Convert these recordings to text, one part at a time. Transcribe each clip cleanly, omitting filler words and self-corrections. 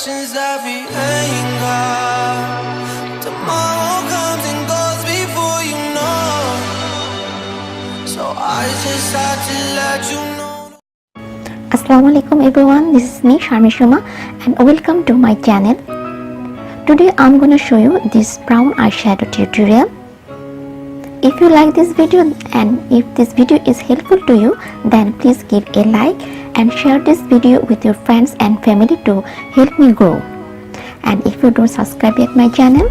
questions that we ain't got. Tomorrow comes and goes before you know. So I just had to let you know. Assalamualaikum everyone, this is me Sharmishuma and welcome to my channel. Today I'm gonna show you this brown eyeshadow tutorial. If you like this video and if this video is helpful to you, then please give a like and share this video with your friends and family to help me grow. And if you don't subscribe yet my channel,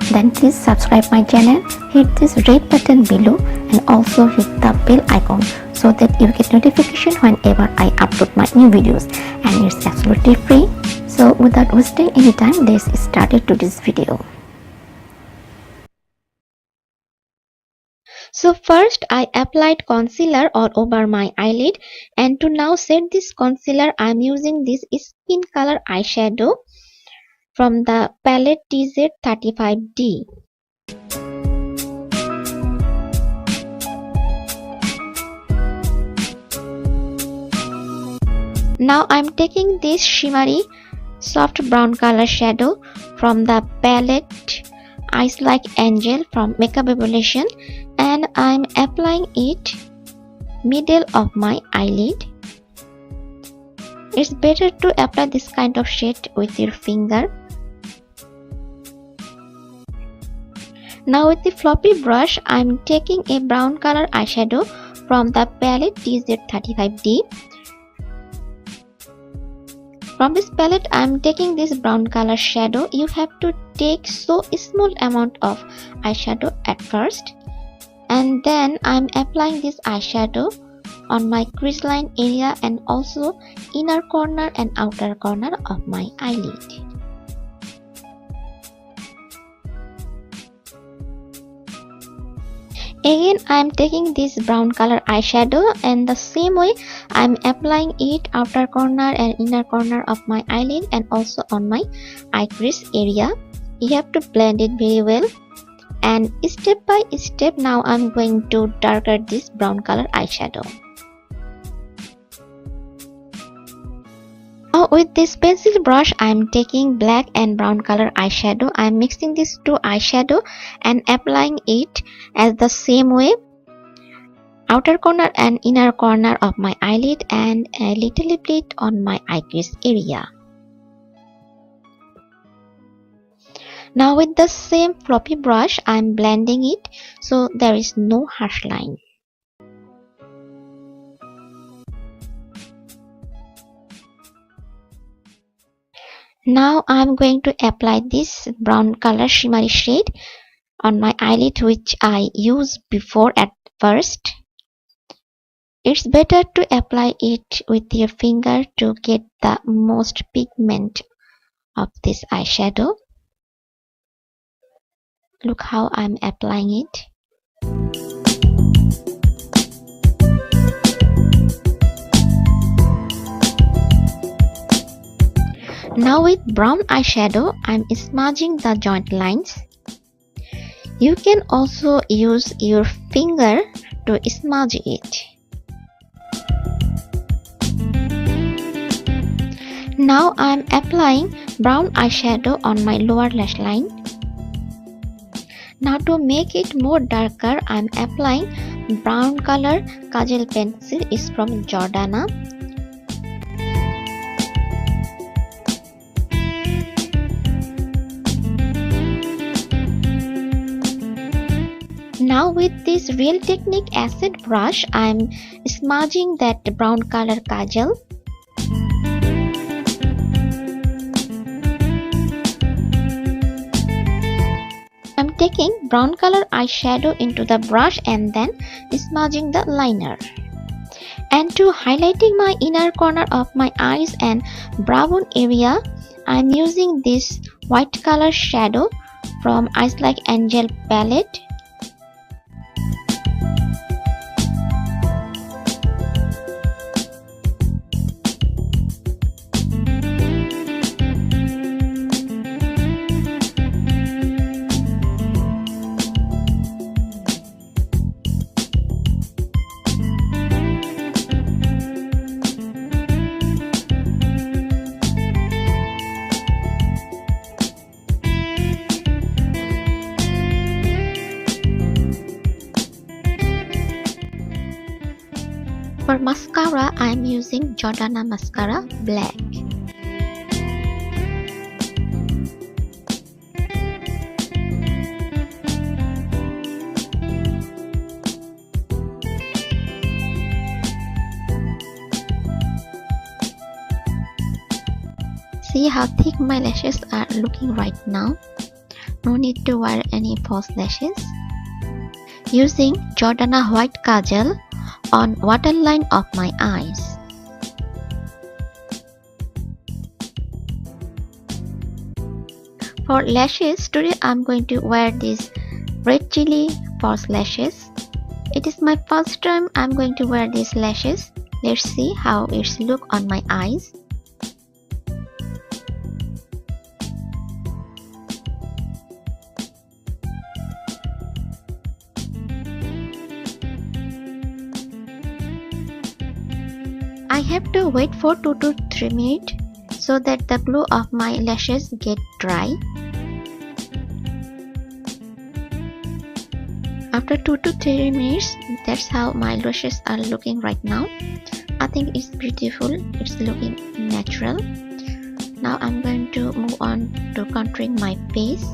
then please subscribe my channel, hit this red button below and also hit the bell icon so that you get notification whenever I upload my new videos, and it's absolutely free. So without wasting any time, let's start today's video. So first I applied concealer all over my eyelid, and to now set this concealer I'm using this skin color eyeshadow from the Pallet TZ35D. Now I'm taking this shimmery soft brown color shadow from the palette Eyes Like Angel from Makeup Revolution, and I'm applying it middle of my eyelid. It's better to apply this kind of shade with your finger. Now with the floppy brush I'm taking a brown color eyeshadow from the palette TZ35D. From this palette I'm taking this brown color shadow. You have to take so small amount of eyeshadow at first, and then I'm applying this eyeshadow on my crease line area and also inner corner and outer corner of my eyelid. Again I'm taking this brown color eyeshadow, and the same way I'm applying it outer corner and inner corner of my eyelid and also on my eye crease area. You have to blend it very well, and step by step now I'm going to darken this brown color eyeshadow. Now with this pencil brush I'm taking black and brown color eyeshadow. I'm mixing these two eyeshadow and applying it as the same way, outer corner and inner corner of my eyelid and a little bit on my eye crease area. Now with the same floppy brush I'm blending it so there is no harsh line. Now I'm going to apply this brown color shimmery shade on my eyelid, which I used before at first. It's better to apply it with your finger to get the most pigment of this eyeshadow. Look how I'm applying it. Now with brown eyeshadow I'm smudging the joint lines. You can also use your finger to smudge it. Now I'm applying brown eyeshadow on my lower lash line. Now to make it more darker I'm applying brown color Kajal pencil. Is from Jordana. Now with this Real Technique acid brush I'm smudging that brown color Kajal. I'm taking brown color eyeshadow into the brush and then smudging the liner. And to highlighting my inner corner of my eyes and brown area I'm using this white color shadow from Eyes Like Angel palette. For mascara, I am using Jordana Mascara-Black. See how thick my lashes are looking right now. No need to wear any false lashes. Using Jordana White Kajal on waterline of my eyes. For lashes, today I'm going to wear these red chili false lashes. It is my first time I'm going to wear these lashes. Let's see how it's look on my eyes. I have to wait for 2 to 3 minutes so that the glue of my lashes get dry. After 2 to 3 minutes, that's how my lashes are looking right now. I think it's beautiful, it's looking natural. Now I'm going to move on to contouring my face.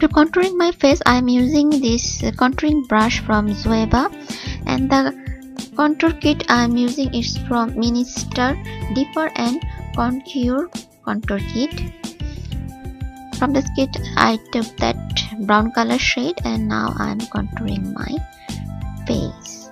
To contouring my face, I'm using this contouring brush from Zoeva, and the contour kit I am using is from Minister Deeper and Contour Contour Kit. From this kit I took that brown color shade and now I am contouring my face.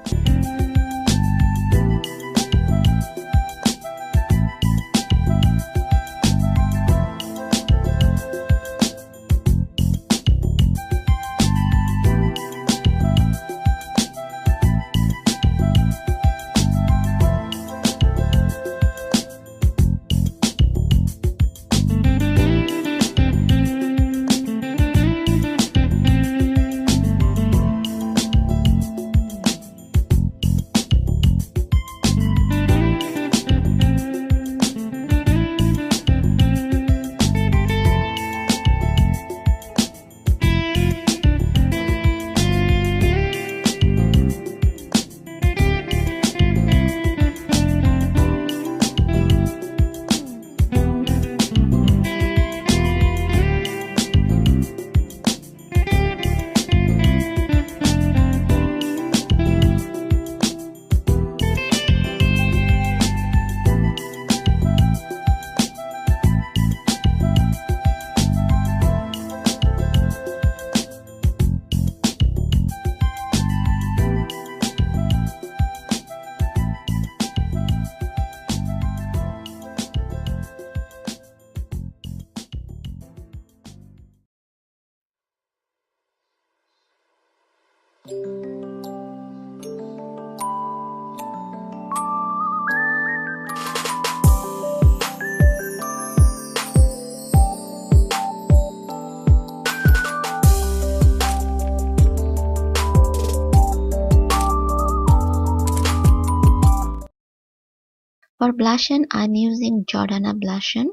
For blush on, I'm using Jordana blush on.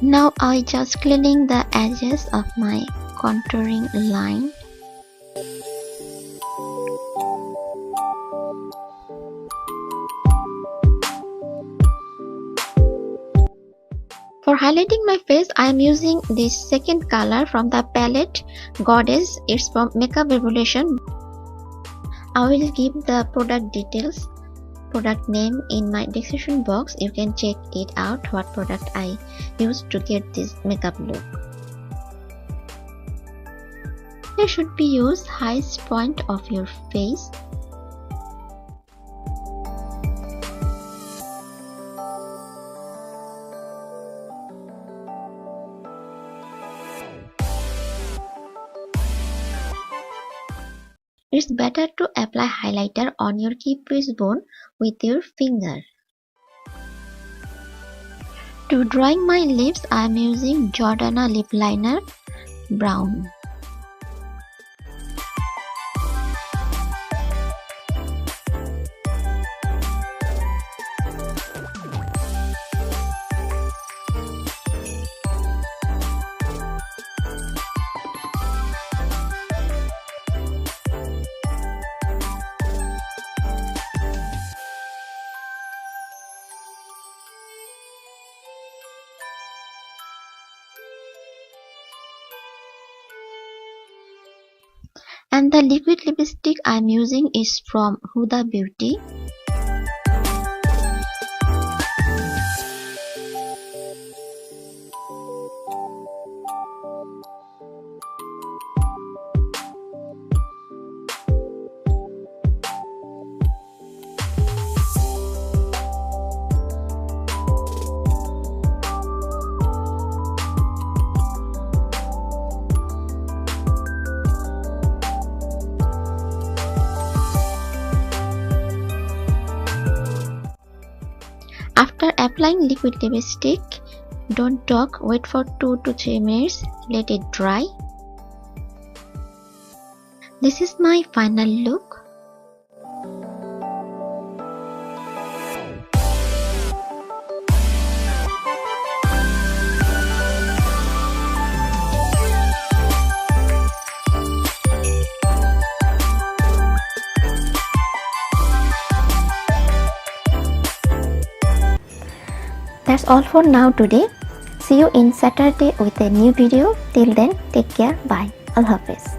Now I just cleaning the edges of my contouring line. For highlighting my face, I am using this second color from the palette Goddess. It's from Makeup Revolution. I will give the product details, product name in my description box. You can check it out what product I used to get this makeup look. finger should be used highest point of your face. It's better to apply highlighter on your crease bone with your finger. To drawing my lips, I am using Jordana lip liner brown. And the liquid lipstick I am using is from Huda Beauty. After applying liquid lipstick, don't talk, wait for 2 to 3 minutes, let it dry. This is my final look. That's all for now today. See you in Saturday with a new video. Till then, take care. Bye. Allah Hafiz.